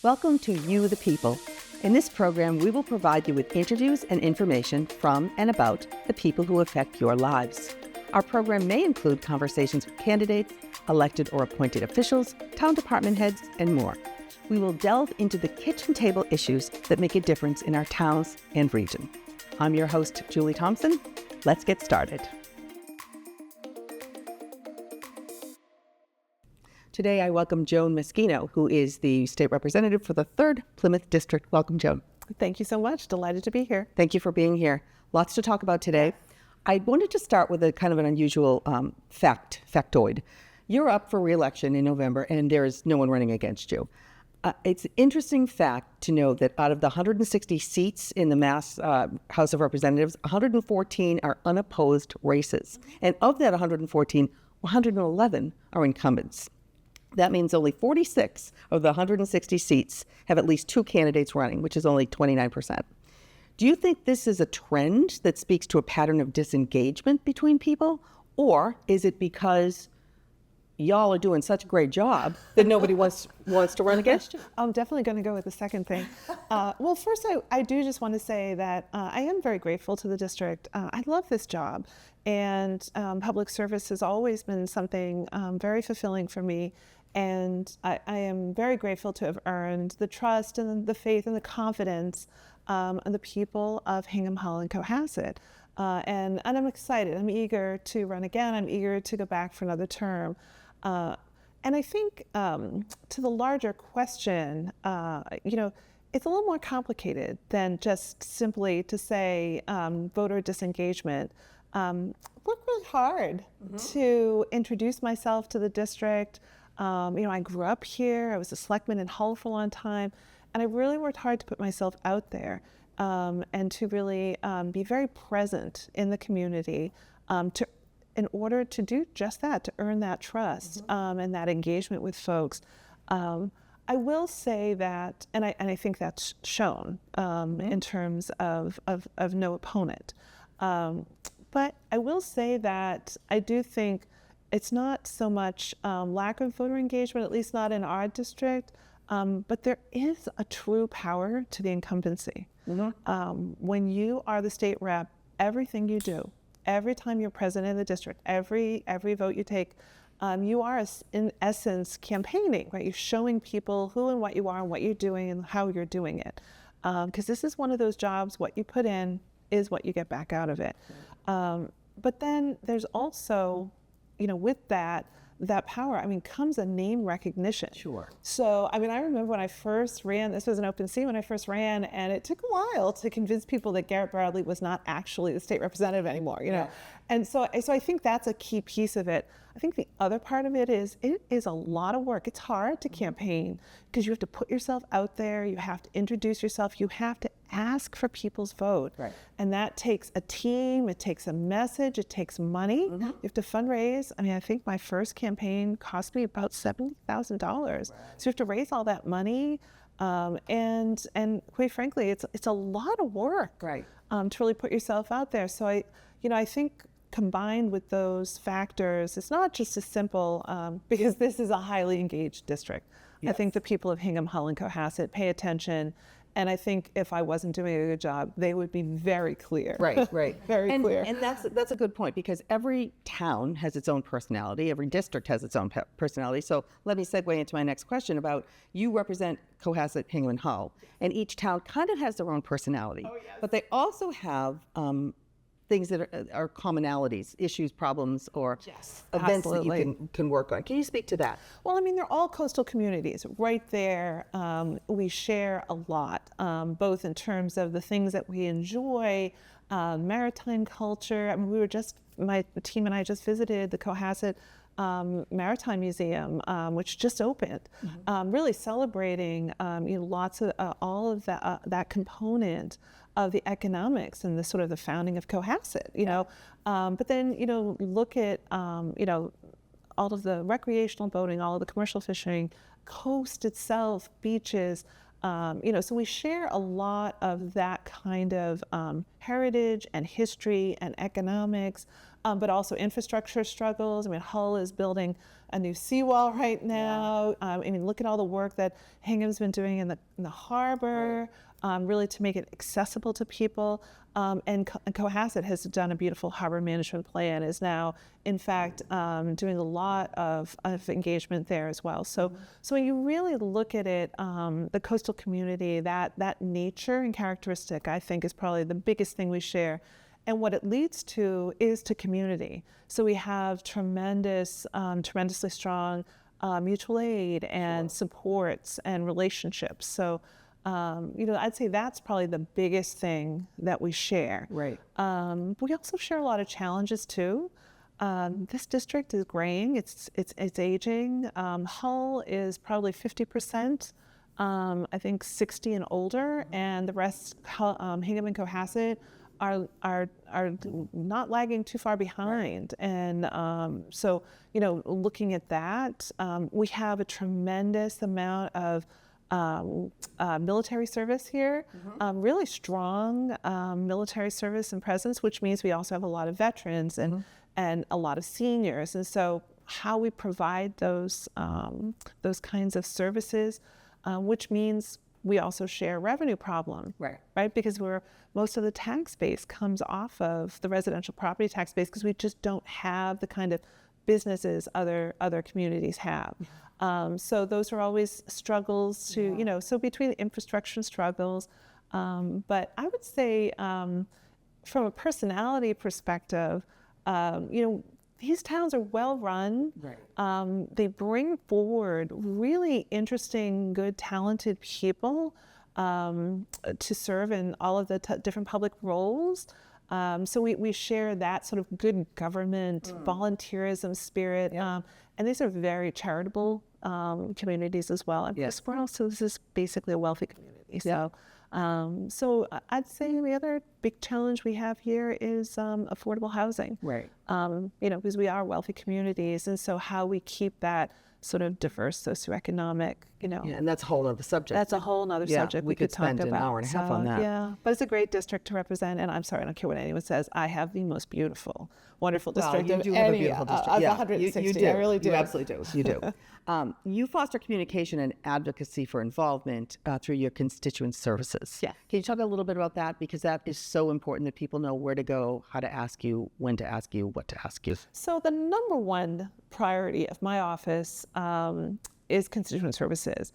Welcome to You the People. In this program, we will provide you with interviews and information from and about the people who affect your lives. Our program may include conversations with candidates, elected or appointed officials, town department heads, and more. We will delve into the kitchen table issues that make a difference in our towns and region. I'm your host, Julie Thompson. Let's get started. Today, I welcome Joan Meschino, who is the state representative for the 3rd Plymouth District. Welcome, Joan. Thank you so much. Delighted to be here. Thank you for being here. Lots to talk about today. I wanted to start with a kind of an unusual factoid. You're up for re-election in November, and there is no one running against you. It's an interesting fact to know that out of the 160 seats in the Mass House of Representatives, 114 are unopposed races. And of that 114, 111 are incumbents. That means only 46 of the 160 seats have at least two candidates running, which is only 29%. Do you think this is a trend that speaks to a pattern of disengagement between people? Or is it because y'all are doing such a great job that nobody wants to run against you? I'm definitely going to go with the second thing. Well, first, I do just want to say that I am very grateful to the district. I love this job. And public service has always been something very fulfilling for me. And I am very grateful to have earned the trust and the faith and the confidence of the people of Hingham, Hull, and Cohasset. And I'm excited. I'm eager to run again. I'm eager to go back for another term. And I think to the larger question, it's a little more complicated than just simply to say voter disengagement. Worked really hard to introduce myself to the district. I grew up here. I was a selectman in Hull for a long time, and I really worked hard to put myself out there and to really be very present in the community in order to do just that, to earn that trust and that engagement with folks. I will say that, and I think that's shown in terms of no opponent. But I will say that I do think it's not so much lack of voter engagement, at least not in our district, but there is a true power to the incumbency. When you are the state rep, everything you do, every time you're president of the district, every vote you take, you are in essence campaigning, right? You're showing people who and what you are and what you're doing and how you're doing it. Because this is one of those jobs, what you put in is what you get back out of it. But then there's also, with that power, comes a name recognition. Sure. So, I remember when I first ran, this was an open seat when I first ran, and it took a while to convince people that Garrett Bradley was not actually the state representative anymore, Yeah. And so I think that's a key piece of it. I think the other part of it is a lot of work. It's hard to campaign because you have to put yourself out there, you have to introduce yourself, you have to ask for people's vote. Right. And that takes a team, it takes a message, it takes money. You have to fundraise. I think my first campaign cost me about $70,000. Right. So you have to raise all that money. And quite frankly, it's a lot of work. Right. To really put yourself out there. So I think combined with those factors, it's not just as simple, because this is a highly engaged district. Yes. I think the people of Hingham, Hull, and Cohasset pay attention. And I think if I wasn't doing a good job, they would be very clear. Right. Very clear. And that's a good point, because every town has its own personality. Every district has its own personality. So let me segue into my next question about, you represent Cohasset, Hingham, and Hull, and each town kind of has their own personality. Oh, yes. But they also have things that are commonalities, issues, problems, or events absolutely. that you can work on. Can you speak to that? Well, they're all coastal communities. Right there, we share a lot, both in terms of the things that we enjoy, maritime culture. My team and I just visited the Cohasset Maritime Museum, which just opened, really celebrating lots of all of that component of the economics and the sort of the founding of Cohasset, but then look at all of the recreational boating, all of the commercial fishing, coast itself, beaches. So we share a lot of that kind of heritage and history and economics. but also infrastructure struggles. I mean, Hull is building a new seawall right now. I mean, look at all the work that Hingham's been doing in the harbor, really to make it accessible to people. And Cohasset has done a beautiful harbor management plan, is now, in fact, doing a lot of engagement there as well. So when you really look at it, the coastal community, that nature and characteristic, I think, is probably the biggest thing we share. And what it leads to is to community. So we have tremendously strong mutual aid and supports and relationships. So, I'd say that's probably the biggest thing that we share. Right. But we also share a lot of challenges too. This district is graying, it's aging. Hull is probably 50%, I think 60 and older, and the rest, Hingham and Cohasset, are not lagging too far behind. And so, looking at that, we have a tremendous amount of military service here, really strong military service and presence, which means we also have a lot of veterans and a lot of seniors. And so how we provide those kinds of services, which means we also share a revenue problem, right? Because most of the tax base comes off of the residential property tax base, because we just don't have the kind of businesses other communities have. So those are always struggles to, so between the infrastructure struggles, but I would say from a personality perspective, these towns are well run. They bring forward really interesting, good, talented people to serve in all of the different public roles. So we share that sort of good government, volunteerism spirit, and these are very charitable communities as well. And we're also, this is basically a wealthy community. So I'd say the other big challenge we have here is affordable housing. Because we are wealthy communities, and so how we keep that sort of diverse socioeconomic, and that's a whole other subject. That's a whole other subject we could talk spend about. an hour and a half on that. Yeah, but it's a great district to represent, and I'm sorry, I don't care what anyone says, I have the most beautiful, wonderful district you of do have a any beautiful district. of Yeah, 160. you do. I really do. You absolutely do. You do. You foster communication and advocacy for involvement through your constituent services. Yeah. Can you talk a little bit about that? Because that is so important that people know where to go, how to ask you, when to ask you, what to ask you. So the number one priority of my office is constituent services.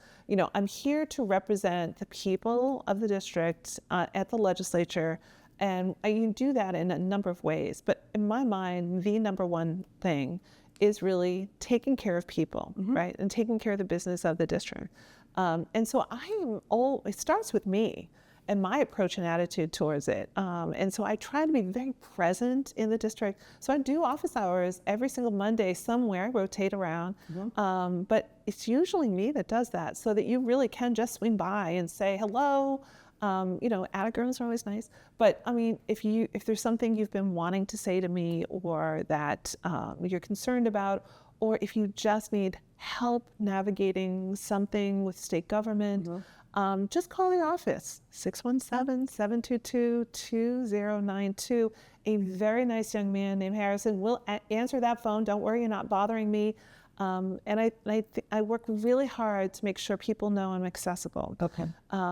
I'm here to represent the people of the district at the legislature, and I can do that in a number of ways. But in my mind, the number one thing is really taking care of people, right? And taking care of the business of the district. And so it starts with me and my approach and attitude towards it. And so I try to be very present in the district. So I do office hours every single Monday somewhere, I rotate around. But it's usually me that does that, so that you really can just swing by and say hello. At-a-girls are always nice. But I mean, if there's something you've been wanting to say to me, or that you're concerned about, or if you just need help navigating something with state government, just call the office, 617-722-2092. A very nice young man named Harrison will answer that phone. Don't worry, you're not bothering me. And I work really hard to make sure people know I'm accessible.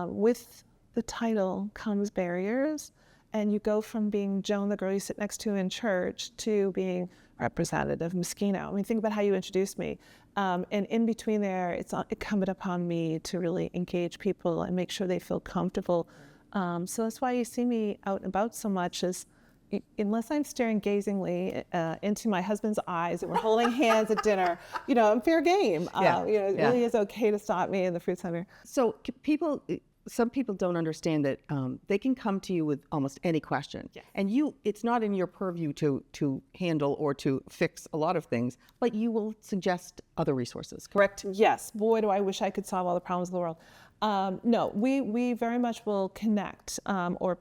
With the title comes barriers, and you go from being Joan, the girl you sit next to in church, to being Representative Meschino. I mean, think about how you introduced me. And in between there, it's incumbent upon me to really engage people and make sure they feel comfortable. So that's why you see me out and about so much, is unless I'm staring gazingly into my husband's eyes and we're holding hands at dinner, I'm fair game. It really is okay to stop me in the fruit center. So some people don't understand that they can come to you with almost any question. And it's not in your purview to handle or to fix a lot of things, but you will suggest other resources, correct? Yes. Boy, do I wish I could solve all the problems of the world. No, we very much will connect or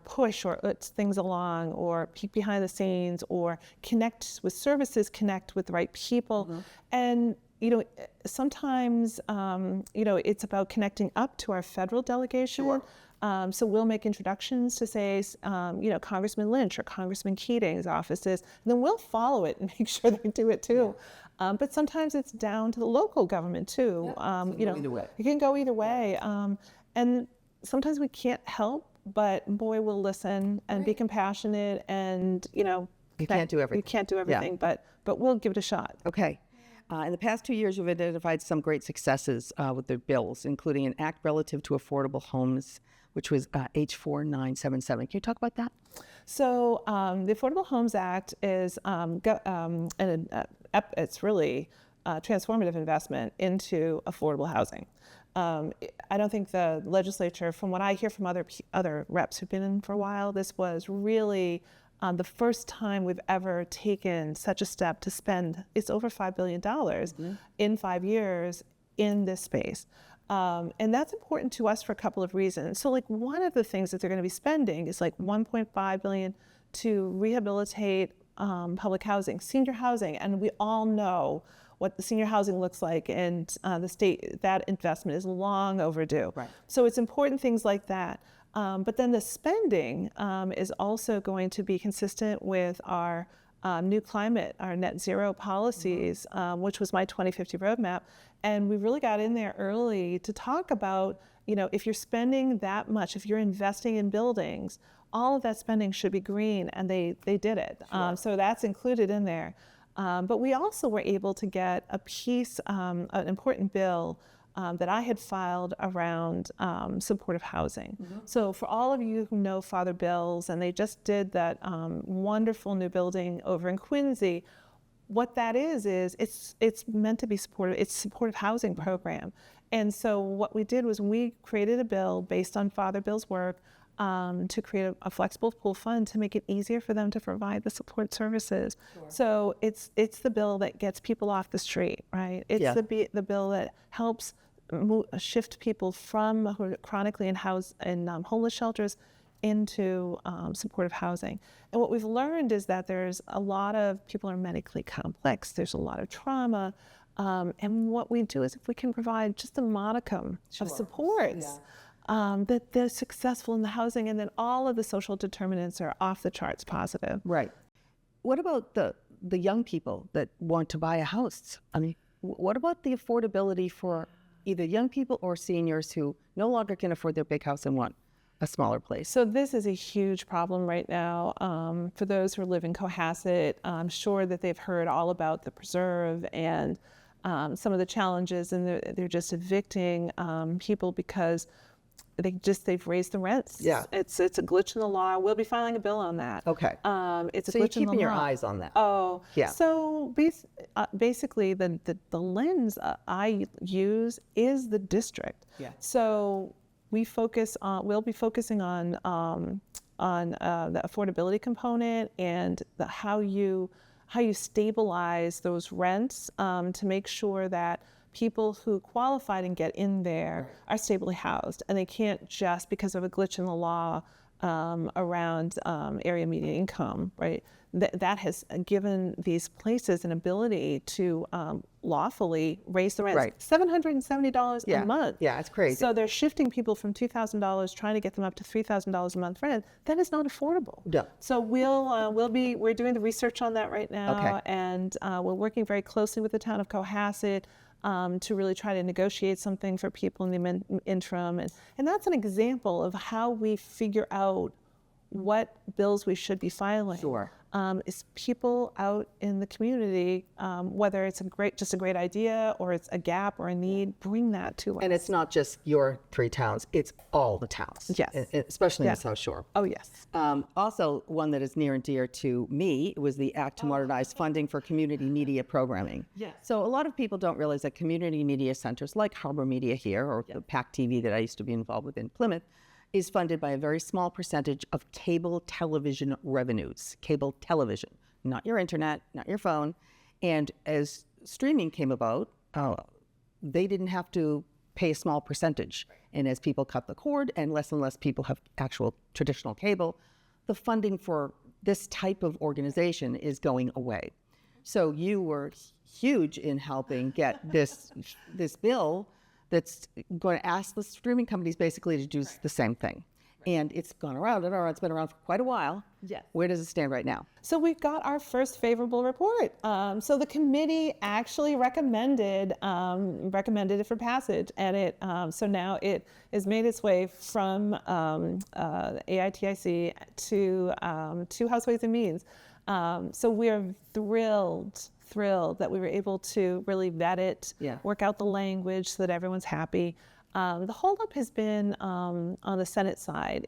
push or things along, or peek behind the scenes, or connect with services, connect with the right people. And sometimes, it's about connecting up to our federal delegation. Sure. So we'll make introductions to, say, Congressman Lynch or Congressman Keating's offices, and then we'll follow it and make sure they do it too. But sometimes it's down to the local government too. Either way. It can go either way. And sometimes we can't help, but boy, we'll listen and be compassionate, and You can't do everything. You can't do everything, but we'll give it a shot. Okay. In the past 2 years, you've identified some great successes with the bills, including an act relative to affordable homes, which was H4977. Can you talk about that? So the Affordable Homes Act is it's really a transformative investment into affordable housing. I don't think the legislature, from what I hear from other reps who've been in for a while, this was really the first time we've ever taken such a step to spend, it's over $5 billion in 5 years in this space. And that's important to us for a couple of reasons. So like one of the things that they're going to be spending is like $1.5 billion to rehabilitate public housing, senior housing. And we all know what the senior housing looks like, and the state, that investment is long overdue. Right. So it's important things like that. But then the spending is also going to be consistent with our new climate, our net zero policies, which was my 2050 roadmap. And we really got in there early to talk about, if you're spending that much, if you're investing in buildings, all of that spending should be green, and they did it. Sure. So that's included in there. But we also were able to get a piece, an important bill that I had filed around supportive housing. So for all of you who know Father Bill's, and they just did that wonderful new building over in Quincy, what that is it's meant to be supportive. It's a supportive housing program. And so what we did was we created a bill based on Father Bill's work to create a flexible pool fund to make it easier for them to provide the support services. Sure. So it's the bill that gets people off the street, right? It's the bill that helps shift people from who are chronically in homeless shelters into supportive housing. And what we've learned is that there's a lot of people are medically complex. There's a lot of trauma. And what we do is if we can provide just a modicum of supports, that they're successful in the housing, and then all of the social determinants are off the charts positive. Right. What about the young people that want to buy a house? I mean, what about the affordability for either young people or seniors who no longer can afford their big house and want a smaller place? So this is a huge problem right now. For those who live in Cohasset, I'm sure that they've heard all about the preserve and some of the challenges, and they're just evicting people because they've raised the rents. Yeah. It's a glitch in the law. We'll be filing a bill on that. Okay. It's a So glitch you're in the keeping your law. eyes on that. Oh, Yeah. So basically, the lens I use is the district. Yeah. So we'll be focusing on the affordability component and how you stabilize those rents to make sure that people who qualified and get in there are stably housed, and they can't just because of a glitch in the law around area median income, right? That has given these places an ability to lawfully raise the rents. Right. $770 a month. Yeah, it's crazy. So they're shifting people from $2,000, trying to get them up to $3,000 a month rent. That is not affordable. No. So we're doing the research on that right now, Okay. and we're working very closely with the town of Cohasset to really try to negotiate something for people in the interim. And that's an example of how we figure out what bills we should be filing. Sure. Is people out in the community, whether it's just a great idea or it's a gap or a need, bring that to us. And it's not just your 3 towns, it's all the towns. Yes. Especially in the South Shore. Oh, yes. Also, one that is near and dear to me was the Act to Modernize Funding for Community Media Programming. Yes. So a lot of people don't realize that community media centers like Harbor Media here or the PAC TV that I used to be involved with in Plymouth is funded by a very small percentage of cable television revenues. Cable television, not your internet, not your phone. And as streaming came about, they didn't have to pay a small percentage. And as people cut the cord and less people have actual traditional cable, the funding for this type of organization is going away. So you were huge in helping get this bill that's going to ask the streaming companies basically to do the same thing. And it's gone around and around. It's been around for quite a while. Yes. Where does it stand right now? So we got our first favorable report. So the committee actually recommended it for passage, and so now it has made its way from AITIC to House Ways and Means. So we are thrilled that we were able to really vet it, work out the language so that everyone's happy. The holdup has been on the Senate side.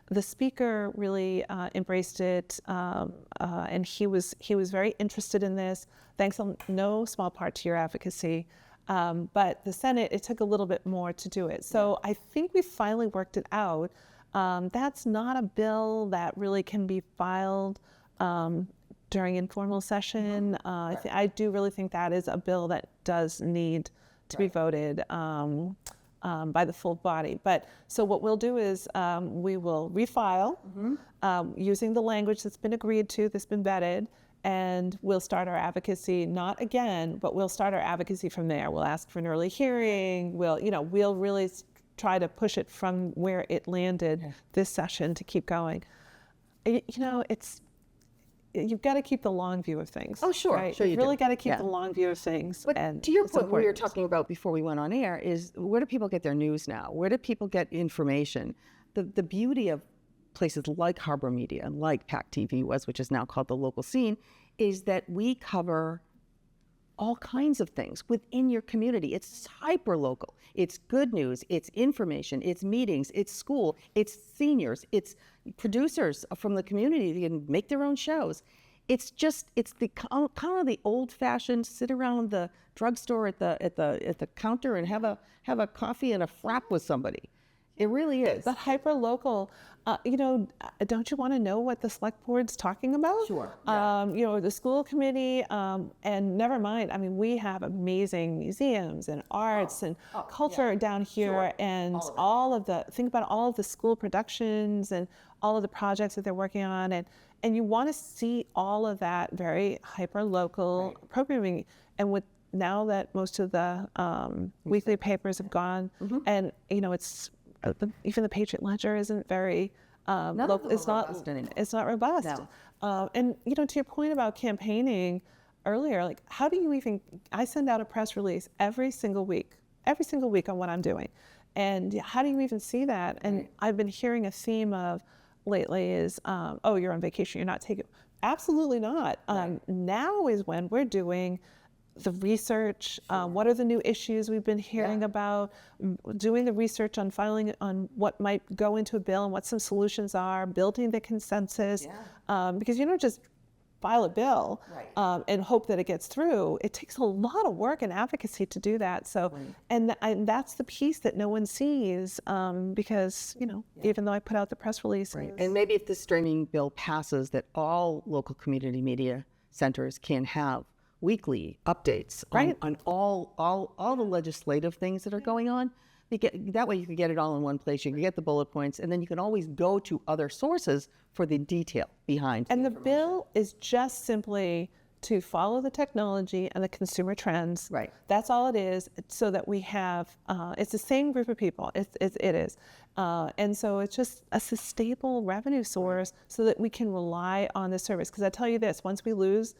The speaker really embraced it, and he was very interested in this, thanks in no small part to your advocacy. But the Senate, it took a little bit more to do it. So I think we finally worked it out. That's not a bill that really can be filed during informal session. I do really think that is a bill that does need to be voted by the full body. But so what we'll do is we will refile using the language that's been agreed to, that's been vetted, and we'll start our advocacy, not again, but we'll start our advocacy from there. We'll ask for an early hearing. We'll really try to push it from where it landed this session to keep going. You've got to keep the long view of things. Oh, sure. Right? Sure you You've really do. got to keep the long view of things. But and to your it's point, what we were important. talking about before we went on air is, where do people get their news now? Where do people get information? The beauty of places like Harbor Media, like PAC TV was, which is now called The Local Scene, is that we cover all kinds of things within your community. It's hyper local. It's good news. It's information. It's meetings. It's school. It's seniors. It's producers from the community that can make their own shows. It's the kind of the old-fashioned sit around the drugstore at the counter and have a coffee and a frap with somebody. It really is. But hyper local, don't you want to know what the select board's talking about? Sure. The school committee, and never mind. I mean, we have amazing museums and arts and culture down here, and think about all of the school productions and all of the projects that they're working on, and you want to see all of that very hyper local programming. And with now that most of the weekly papers have gone, and it's even the Patriot Ledger isn't very local. It's not robust. No. And to your point about campaigning earlier, like how do you even? I send out a press release every single week on what I'm doing, and how do you even see that? And I've been hearing a theme of lately is, oh, you're on vacation, you're not taking. Absolutely not. Now is when we're doing the research, what are the new issues we've been hearing about, doing the research on filing on what might go into a bill and what some solutions are, building the consensus, because you don't just file a bill and hope that it gets through. It takes a lot of work and advocacy to do that. So, and that's the piece that no one sees because, even though I put out the press release. And maybe if the streaming bill passes, that all local community media centers can have weekly updates on all the legislative things that are going on. That way you can get it all in one place. You can get the bullet points, and then you can always go to other sources for the detail behind. And the bill is just simply to follow the technology and the consumer trends. Right. That's all it is, so that we have, it's the same group of people. It is. And so it's just a stable revenue source so that we can rely on this service. Because I tell you this, once we lose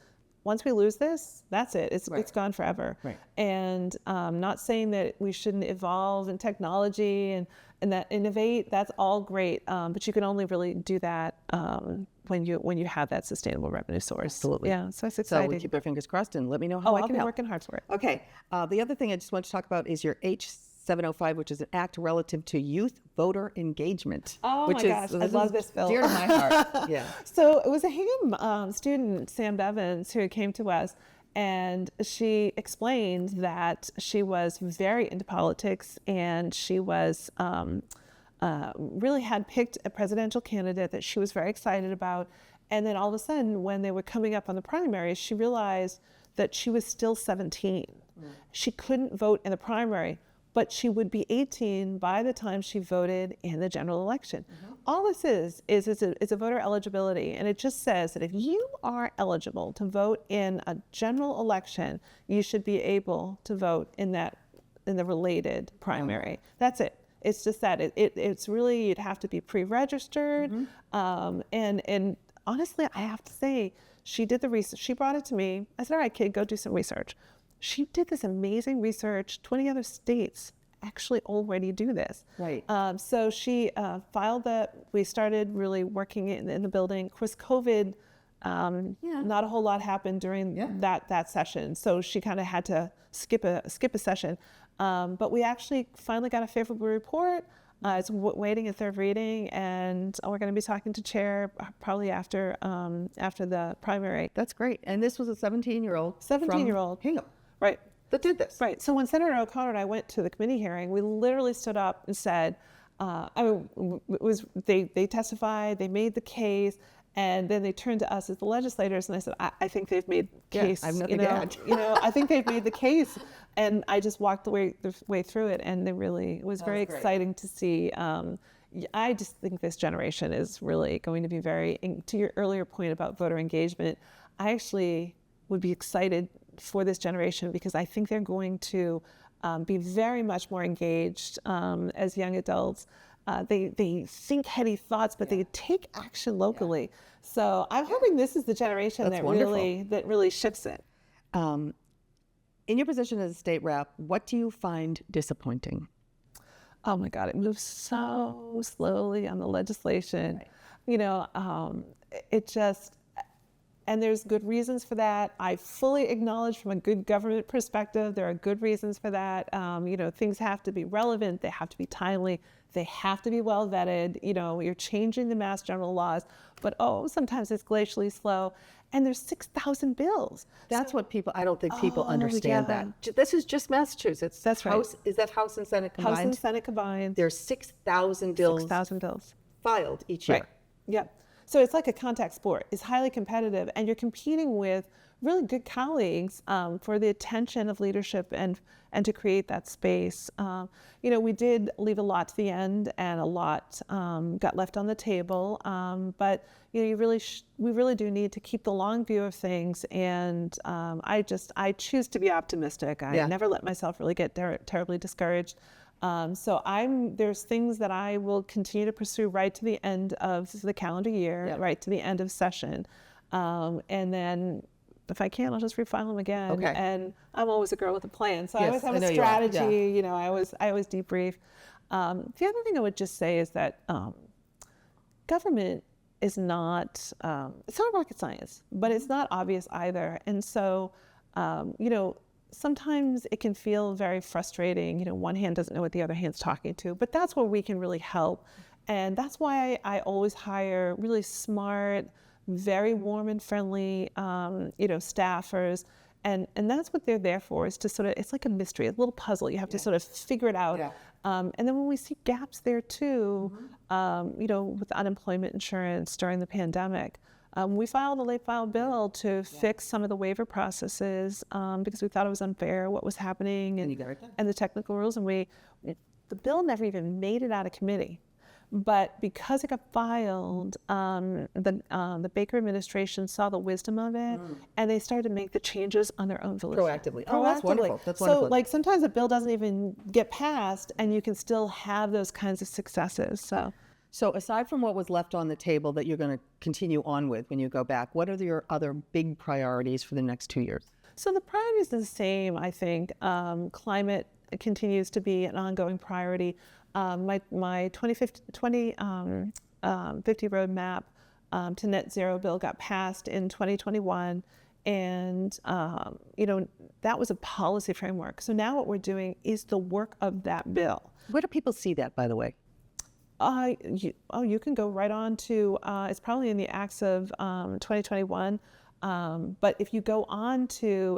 this, that's it. It's gone forever. Right. And not saying that we shouldn't evolve in technology and that innovate. That's all great. But you can only really do that when you have that sustainable revenue source. Absolutely. Yeah. So it's exciting. So we keep our fingers crossed and let me know how I I'll can be help. working hard for it. Okay. The other thing I just want to talk about is your H705, which is an act relative to youth voter engagement. Oh my gosh, I love this bill. Dear to my heart. Yeah. So it was a Hingham student, Sam Bevins, who came to us, and she explained that she was very into politics, and she was really had picked a presidential candidate that she was very excited about. And then all of a sudden, when they were coming up on the primaries, she realized that she was still 17. She couldn't vote in the primary, but she would be 18 by the time she voted in the general election. all this is it's a voter eligibility, and it just says that if you are eligible to vote in a general election, you should be able to vote in the related primary. That's it. It's just that it's really, you'd have to be pre-registered. And honestly, I have to say, she did the research. She brought it to me. I said, all right, kid, go do some research. She did this amazing research. 20 other states actually already do this. Right. So she filed that. We started really working in the building. Of course, COVID, not a whole lot happened during that session. So she kind of had to skip a session. But we actually finally got a favorable report. It's waiting a third reading, and we're going to be talking to chair probably after the primary. That's great. And this was a 17-year-old. 17-year-old. Hingham. Right. That did this. Right. So when Senator O'Connor and I went to the committee hearing, we literally stood up and said, they testified, they made the case, and then they turned to us as the legislators, and I said, I think they've made the case. I have nothing to add. I think they've made the case, and I just walked the way through it, and it was very exciting to see. I just think this generation is really going to be to your earlier point about voter engagement, I actually would be excited for this generation because I think they're going to be very much more engaged as young adults. They think heady thoughts, but they take action locally. So I'm hoping this is the generation that really shifts it. In your position as a state rep, what do you find disappointing? Oh my God, it moves so slowly on the legislation. Right. It just, and there's good reasons for that. I fully acknowledge from a good government perspective, there are good reasons for that. Things have to be relevant, they have to be timely, they have to be well vetted. You're changing the mass general laws, but sometimes it's glacially slow. And there's 6,000 bills. That's what I don't think people understand that. This is just Massachusetts. That's right. Is that House and Senate combined? House and Senate combined. There's 6,000 bills. 6,000 bills. Filed each year. Right. Yep. So it's like a contact sport. It's highly competitive, and you're competing with really good colleagues for the attention of leadership and to create that space. We did leave a lot to the end, and a lot got left on the table. But we really do need to keep the long view of things. And I choose to be optimistic. I never let myself really get terribly discouraged. So there's things that I will continue to pursue right to the end of the calendar year, right to the end of session. And then if I can, I'll just refile them again. Okay. And I'm always a girl with a plan. So I always have a strategy, I always debrief. The other thing I would just say is that government is not, it's not rocket science, but it's not obvious either. And so, sometimes it can feel very frustrating. One hand doesn't know what the other hand's talking to, but that's where we can really help. And that's why I always hire really smart, very warm and friendly, staffers. And that's what they're there for, is to sort of, it's like a mystery, a little puzzle. You have to sort of figure it out. Yeah. And then when we see gaps there too, with unemployment insurance during the pandemic, we filed a late file bill to fix some of the waiver processes because we thought it was unfair what was happening and the technical rules. And the bill never even made it out of committee. But because it got filed, the Baker administration saw the wisdom of it, and they started to make the changes on their own volition. Proactively. Oh, that's wonderful. That's wonderful. So, sometimes a bill doesn't even get passed, and you can still have those kinds of successes. So aside from what was left on the table that you're going to continue on with when you go back, what are your other big priorities for the next 2 years? So the priorities are the same, I think. Climate continues to be an ongoing priority. My 2050 roadmap to net zero bill got passed in 2021, and that was a policy framework. So now what we're doing is the work of that bill. Where do people see that, by the way? You can go right on to, it's probably in the acts of 2021, but if you go on to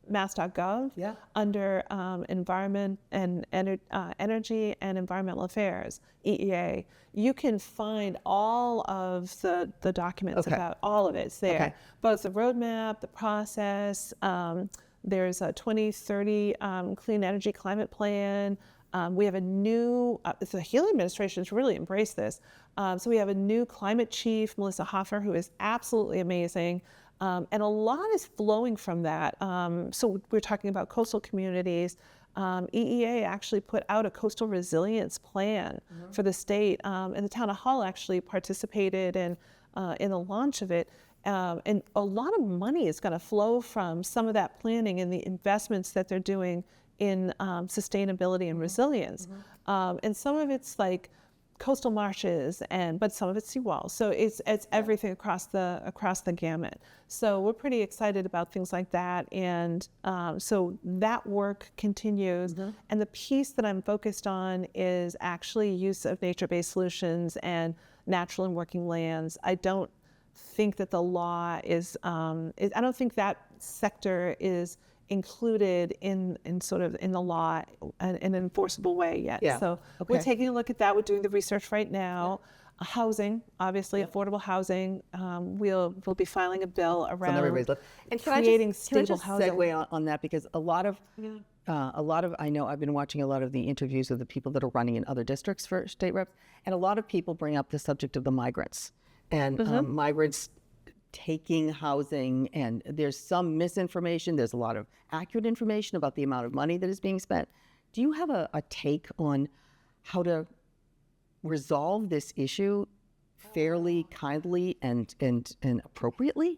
mass.gov under environment and energy and environmental affairs, EEA, you can find all of the documents about all of it. It's there, both the roadmap, the process. There's a 2030 clean energy climate plan. We have a new, the Healy administration has really embraced this. So we have a new climate chief, Melissa Hoffer, who is absolutely amazing. And a lot is flowing from that. So we're talking about coastal communities. EEA actually put out a coastal resilience plan for the state, and the town of Hull actually participated in the launch of it. And a lot of money is going to flow from some of that planning and the investments that they're doing in sustainability and resilience. And some of it's like coastal marshes, but some of it's seawalls. So it's everything across the gamut. So we're pretty excited about things like that, and so that work continues. And the piece that I'm focused on is actually use of nature-based solutions and natural and working lands. I don't think that the law is I don't think that sector is included in sort of in the law in an enforceable way yet. Yeah. So Okay. we're taking a look at that. We're doing the research right now. Housing, obviously, affordable housing. We'll be filing a bill around and creating can I stable just housing. segue on that, because a lot of I know I've been watching a lot of the interviews of the people that are running in other districts for state reps, and a lot of people bring up the subject of the migrants and migrants taking housing, and there's some misinformation. There's a lot of accurate information about the amount of money that is being spent. Do you have a take on how to resolve this issue fairly, kindly, and appropriately?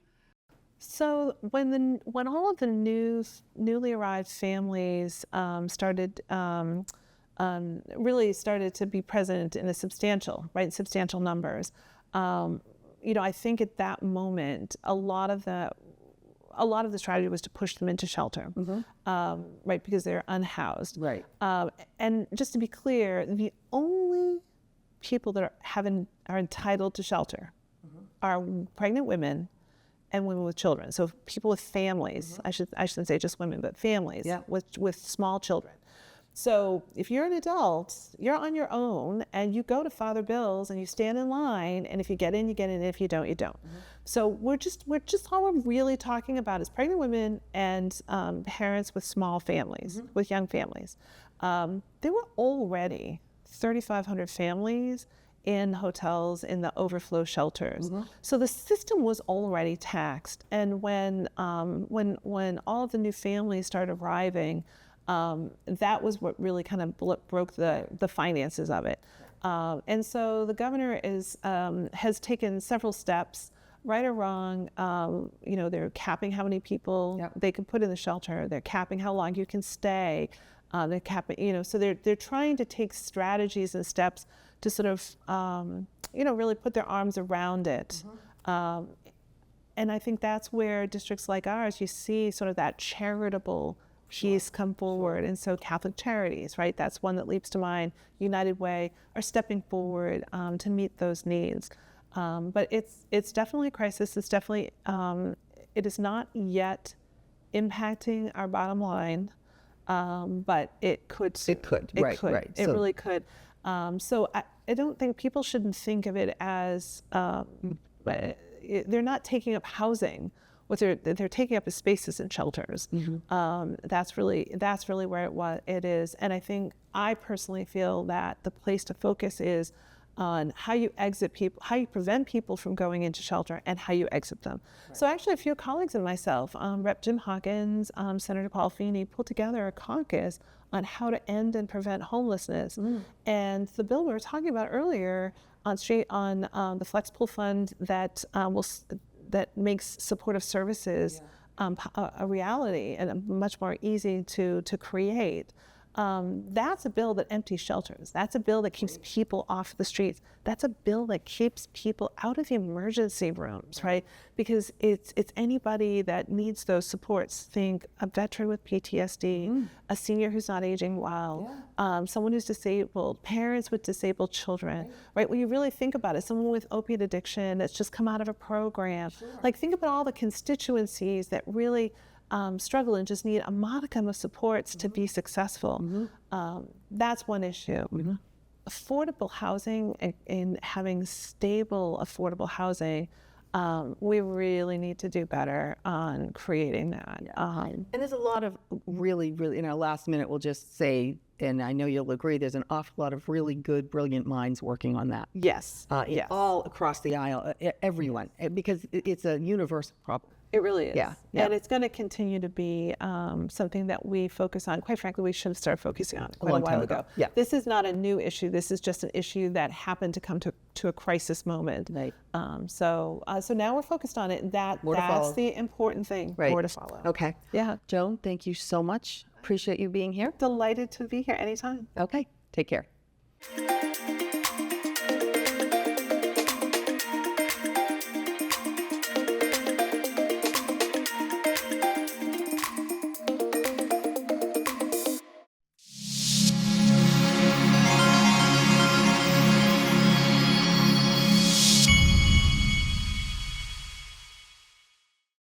So when all of the newly arrived families really started to be present in substantial numbers, I think at that moment a lot of the strategy was to push them into shelter, right, because they're unhoused. Right. And just to be clear, the only people that are entitled to shelter are pregnant women and women with children. So people with families, I shouldn't say just women, but families with small children. So if you're an adult, you're on your own, and you go to Father Bill's and you stand in line, and if you get in, you get in. If you don't, you don't. So we're just all we're really talking about is pregnant women and parents with small families, with young families. There were already 3,500 families in hotels in the overflow shelters. So the system was already taxed. And when all of the new families started arriving, that was what really kind of broke the finances of it. And so the governor has taken several steps, right or wrong. They're capping how many people they can put in the shelter. They're capping how long you can stay. They're capping, so they're trying to take strategies and steps to sort of, really put their arms around it. And I think that's where districts like ours, you see sort of that charitable piece come forward. And so Catholic Charities, right, that's one that leaps to mind. United Way are stepping forward to meet those needs. But it's definitely a crisis. It's definitely, it is not yet impacting our bottom line, but it could. It could, right. It really could. So I don't think people shouldn't think of it as, they're not taking up housing. What they're taking up is spaces and shelters. That's really where it is. And I personally feel that the place to focus is on how you exit people, how you prevent people from going into shelter, and how you exit them. Right. So actually a few colleagues and myself, Rep. Jim Hawkins, Senator Paul Feeney, pulled together a caucus on how to end and prevent homelessness. And the bill we were talking about earlier on the Flex Pool Fund that makes supportive services a reality and much more easy to create. That's a bill that empties shelters. That's a bill that keeps people off the streets. That's a bill that keeps people out of the emergency rooms, right? Because it's anybody that needs those supports. Think a veteran with PTSD, a senior who's not aging well, someone who's disabled, parents with disabled children, right? When you really think about it, someone with opiate addiction that's just come out of a program. Like, think about all the constituencies that really struggle and just need a modicum of supports to be successful. That's one issue. Affordable housing and having stable affordable housing We really need to do better on creating that. And there's a lot of really, really, in our last minute, we'll just say, and I know you'll agree, there's an awful lot of really good, brilliant minds working on that. Yes, yes. All across the aisle, everyone, because it's a universal problem. It really is. Yeah. And it's going to continue to be something that we focus on. Quite frankly, we should have started focusing on it quite a while ago. Yeah. This is not a new issue. This is just an issue that happened to come to a crisis moment. Right. So now we're focused on it. And that's follow. the important thing. Right. More to follow. Okay. Yeah. Joan, thank you so much. Appreciate you being here. Delighted to be here anytime. Okay. Take care.